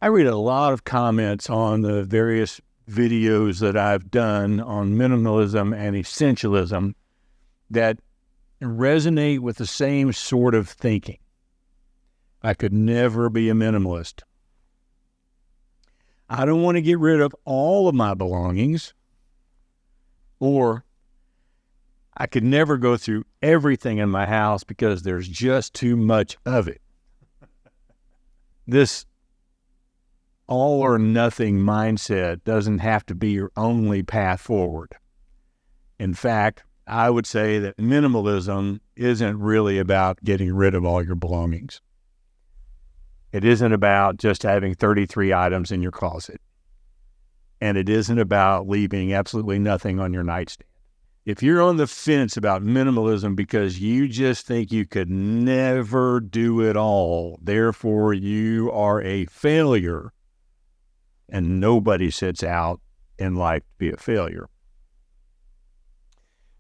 I read a lot of comments on the various videos that I've done on minimalism and essentialism that resonate with the same sort of thinking. I could never be a minimalist. I don't want to get rid of all of my belongings, or I could never go through everything in my house because there's just too much of it. This all or nothing mindset doesn't have to be your only path forward. In fact, I would say that minimalism isn't really about getting rid of all your belongings. It isn't about just having 33 items in your closet. And it isn't about leaving absolutely nothing on your nightstand. If you're on the fence about minimalism because you just think you could never do it all, therefore you are a failure, and nobody sets out in life to be a failure.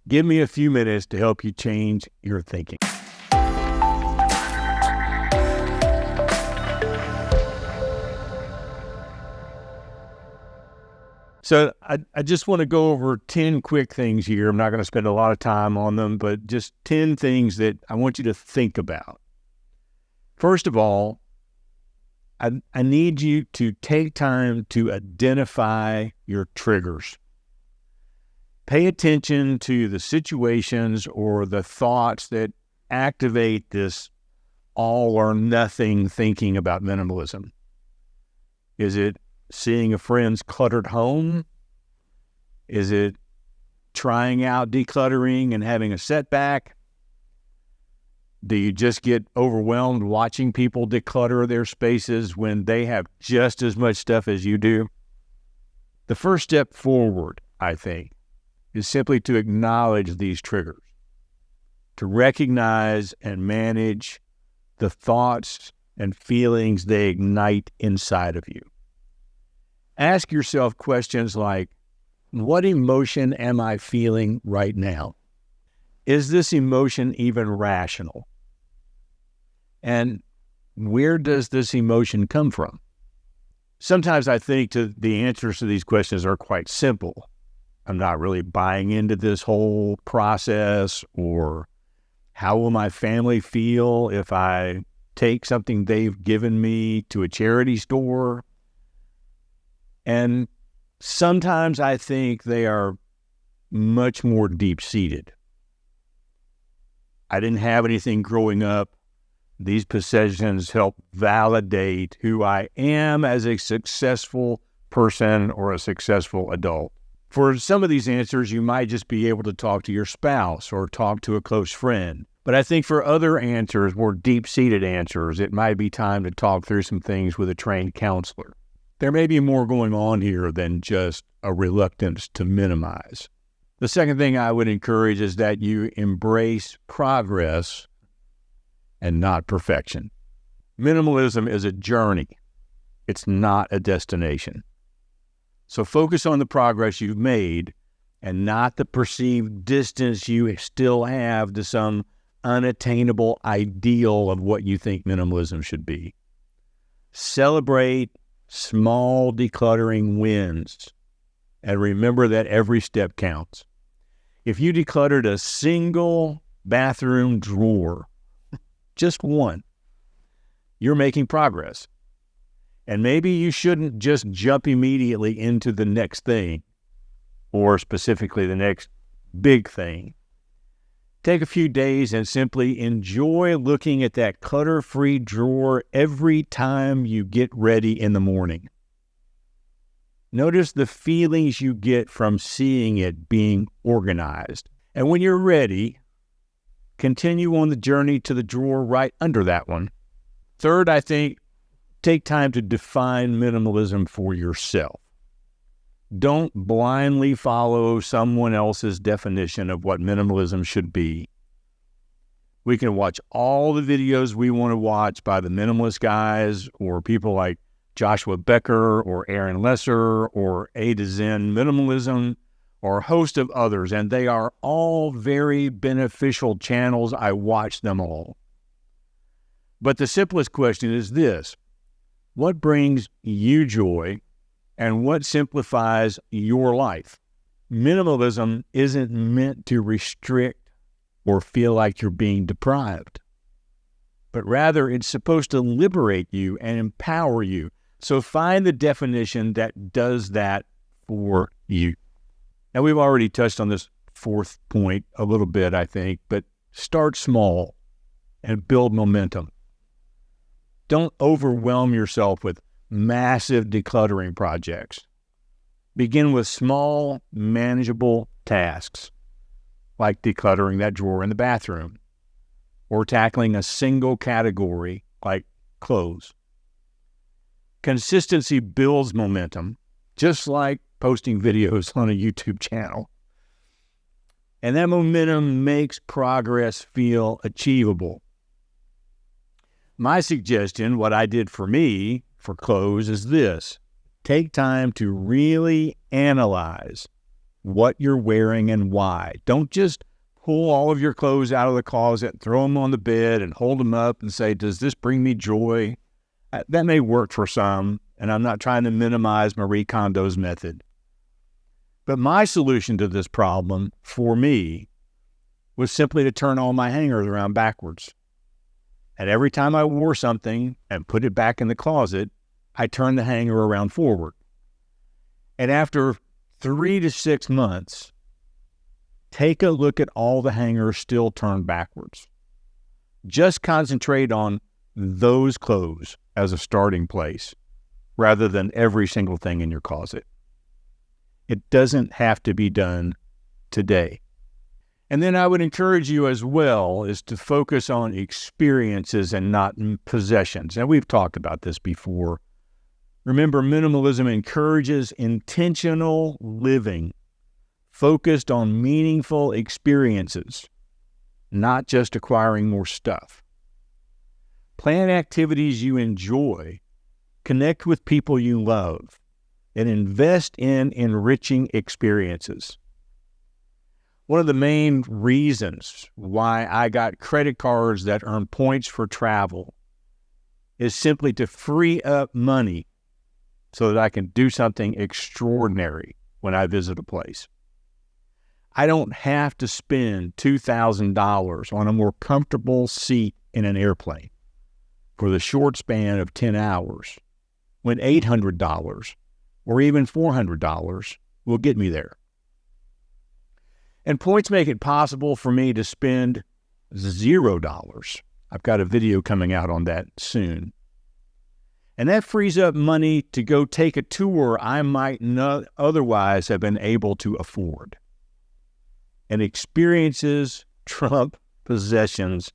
Give me a few minutes to help you change your thinking. So I just want to go over 10 quick things here. I'm not going to spend a lot of time on them, but just 10 things that I want you to think about. First of all, I need you to take time to identify your triggers. Pay attention to the situations or the thoughts that activate this all or nothing thinking about minimalism. Is it seeing a friend's cluttered home? Is it trying out decluttering and having a setback? Do you just get overwhelmed watching people declutter their spaces when they have just as much stuff as you do? The first step forward, I think, is simply to acknowledge these triggers, to recognize and manage the thoughts and feelings they ignite inside of you. Ask yourself questions like, what emotion am I feeling right now? Is this emotion even rational? And where does this emotion come from? Sometimes I think the answers to these questions are quite simple. I'm not really buying into this whole process, or how will my family feel if I take something they've given me to a charity store? And sometimes I think they are much more deep-seated. I didn't have anything growing up. These possessions help validate who I am as a successful person or a successful adult. For some of these answers, you might just be able to talk to your spouse or talk to a close friend. But I think for other answers, more deep-seated answers, it might be time to talk through some things with a trained counselor. There may be more going on here than just a reluctance to minimize. The second thing I would encourage is that you embrace progress and not perfection. Minimalism is a journey. It's not a destination. So focus on the progress you've made and not the perceived distance you still have to some unattainable ideal of what you think minimalism should be. Celebrate small decluttering wins, and remember that every step counts. If you decluttered a single bathroom drawer, just one, you're making progress. And maybe you shouldn't just jump immediately into the next thing, or specifically the next big thing. Take a few days and simply enjoy looking at that clutter-free drawer every time you get ready in the morning. Notice the feelings you get from seeing it being organized. And when you're ready, continue on the journey to the drawer right under that one. Third, I think, take time to define minimalism for yourself. Don't blindly follow someone else's definition of what minimalism should be. We can watch all the videos we want to watch by the minimalist guys or people like Joshua Becker or Aaron Lesser or A to Zen Minimalism or a host of others, and they are all very beneficial channels. I watch them all. But the simplest question is this: What brings you joy and what simplifies your life? Minimalism isn't meant to restrict or feel like you're being deprived, but rather it's supposed to liberate you and empower you. So find the definition that does that for you. Now, we've already touched on this fourth point a little bit, I think, but start small and build momentum. Don't overwhelm yourself with massive decluttering projects. Begin with small, manageable tasks, like decluttering that drawer in the bathroom, or tackling a single category like clothes. Consistency builds momentum, just like posting videos on a YouTube channel. And that momentum makes progress feel achievable. My suggestion, what I did for me for clothes, is this. Take time to really analyze what you're wearing and why. Don't just pull all of your clothes out of the closet, throw them on the bed, and hold them up and say, does this bring me joy? That may work for some, and I'm not trying to minimize Marie Kondo's method. But my solution to this problem, for me, was simply to turn all my hangers around backwards. And every time I wore something and put it back in the closet, I turned the hanger around forward. And after 3 to 6 months, take a look at all the hangers still turned backwards. Just concentrate on those clothes as a starting place, rather than every single thing in your closet. It doesn't have to be done today. And then I would encourage you as well is to focus on experiences and not possessions. And we've talked about this before. Remember, minimalism encourages intentional living, focused on meaningful experiences, not just acquiring more stuff. Plan activities you enjoy, connect with people you love, and invest in enriching experiences. One of the main reasons why I got credit cards that earn points for travel is simply to free up money so that I can do something extraordinary when I visit a place. I don't have to spend $2,000 on a more comfortable seat in an airplane for the short span of 10 hours when $800 or even $400 will get me there. And points make it possible for me to spend $0. I've got a video coming out on that soon. And that frees up money to go take a tour I might not otherwise have been able to afford. And experiences trump possessions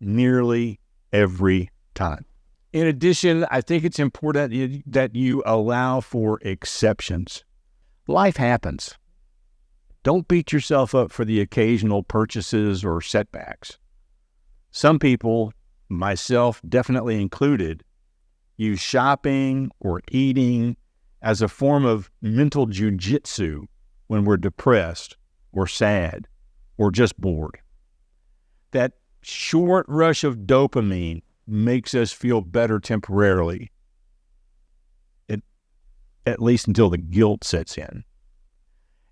nearly every time. In addition, I think it's important that you allow for exceptions. Life happens. Don't beat yourself up for the occasional purchases or setbacks. Some people, myself definitely included, use shopping or eating as a form of mental jujitsu when we're depressed or sad or just bored. That short rush of dopamine makes us feel better temporarily, at least until the guilt sets in.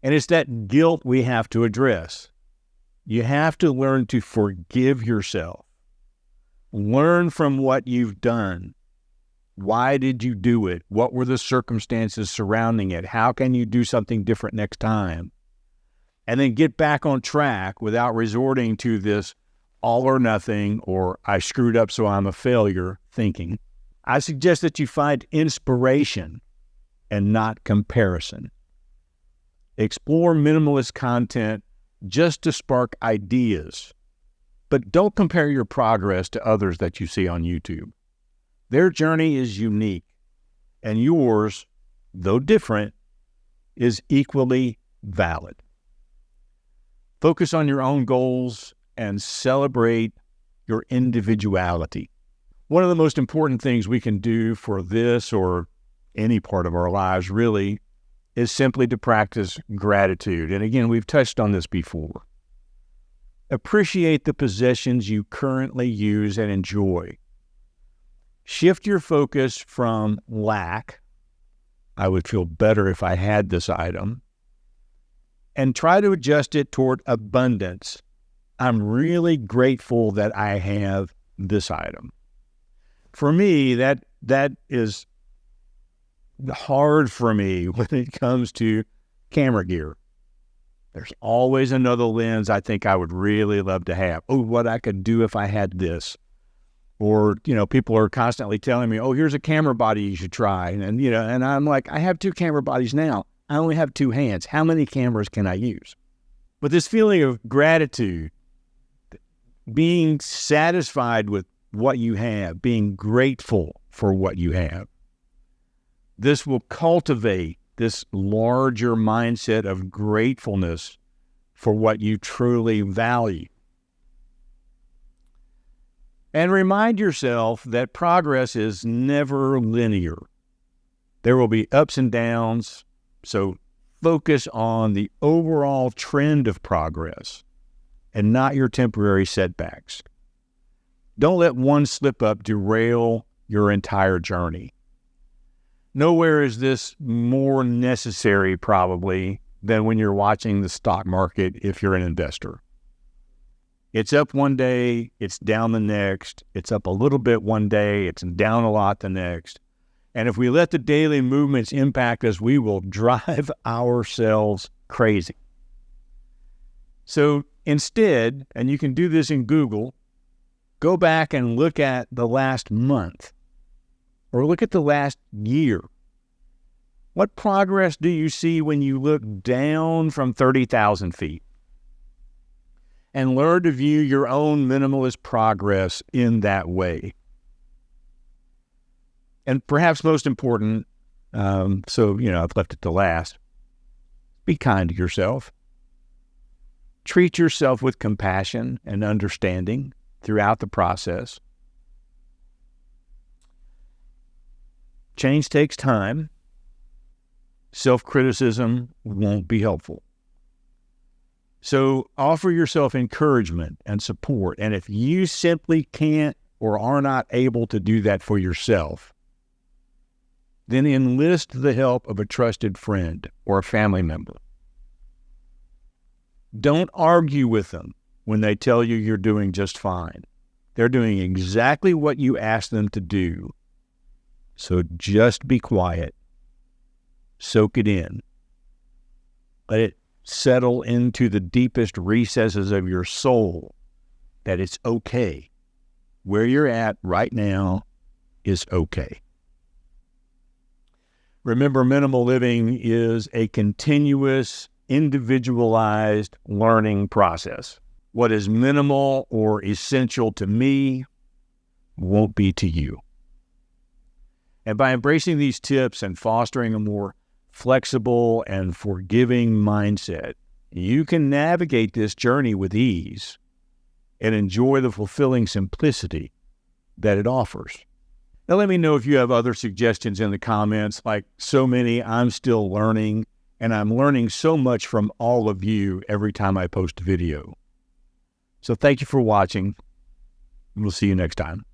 And it's that guilt we have to address. You have to learn to forgive yourself. Learn from what you've done. Why did you do it? What were the circumstances surrounding it? How can you do something different next time? And then get back on track without resorting to this all or nothing or I screwed up so I'm a failure thinking. I suggest that you find inspiration and not comparison. Explore minimalist content just to spark ideas, but don't compare your progress to others that you see on YouTube. Their journey is unique, and yours, though different, is equally valid. Focus on your own goals and celebrate your individuality. One of the most important things we can do for this or any part of our lives really is simply to practice gratitude. And again, we've touched on this before. Appreciate the possessions you currently use and enjoy. Shift your focus from lack, I would feel better if I had this item, and try to adjust it toward abundance. I'm really grateful that I have this item. For me, that is hard for me when it comes to camera gear. There's always another lens I think I would really love to have. Oh, what I could do if I had this. Or, people are constantly telling me, oh, here's a camera body you should try. And I'm like, I have 2 camera bodies now. I only have 2 hands. How many cameras can I use? But this feeling of gratitude, being satisfied with what you have, being grateful for what you have, this will cultivate this larger mindset of gratefulness for what you truly value. And remind yourself that progress is never linear. There will be ups and downs, so focus on the overall trend of progress and not your temporary setbacks. Don't let one slip-up derail your entire journey. Nowhere is this more necessary, probably, than when you're watching the stock market if you're an investor. It's up one day, it's down the next. It's up a little bit one day, it's down a lot the next. And if we let the daily movements impact us, we will drive ourselves crazy. So instead, and you can do this in Google, go back and look at the last month or look at the last year. What progress do you see when you look down from 30,000 feet? And learn to view your own minimalist progress in that way. And perhaps most important, I've left it to last, be kind to yourself. Treat yourself with compassion and understanding throughout the process. Change takes time. Self-criticism won't be helpful. So offer yourself encouragement and support. And if you simply can't or are not able to do that for yourself, then enlist the help of a trusted friend or a family member. Don't argue with them when they tell you you're doing just fine. They're doing exactly what you asked them to do. So just be quiet. Soak it in. Let it settle into the deepest recesses of your soul that it's okay. Where you're at right now is okay. Remember, minimal living is a continuous, individualized learning process. What is minimal or essential to me won't be to you. And by embracing these tips and fostering a more flexible and forgiving mindset, you can navigate this journey with ease and enjoy the fulfilling simplicity that it offers. Now, let me know if you have other suggestions in the comments. Like so many, I'm still learning, and I'm learning so much from all of you every time I post a video. So thank you for watching, and we'll see you next time.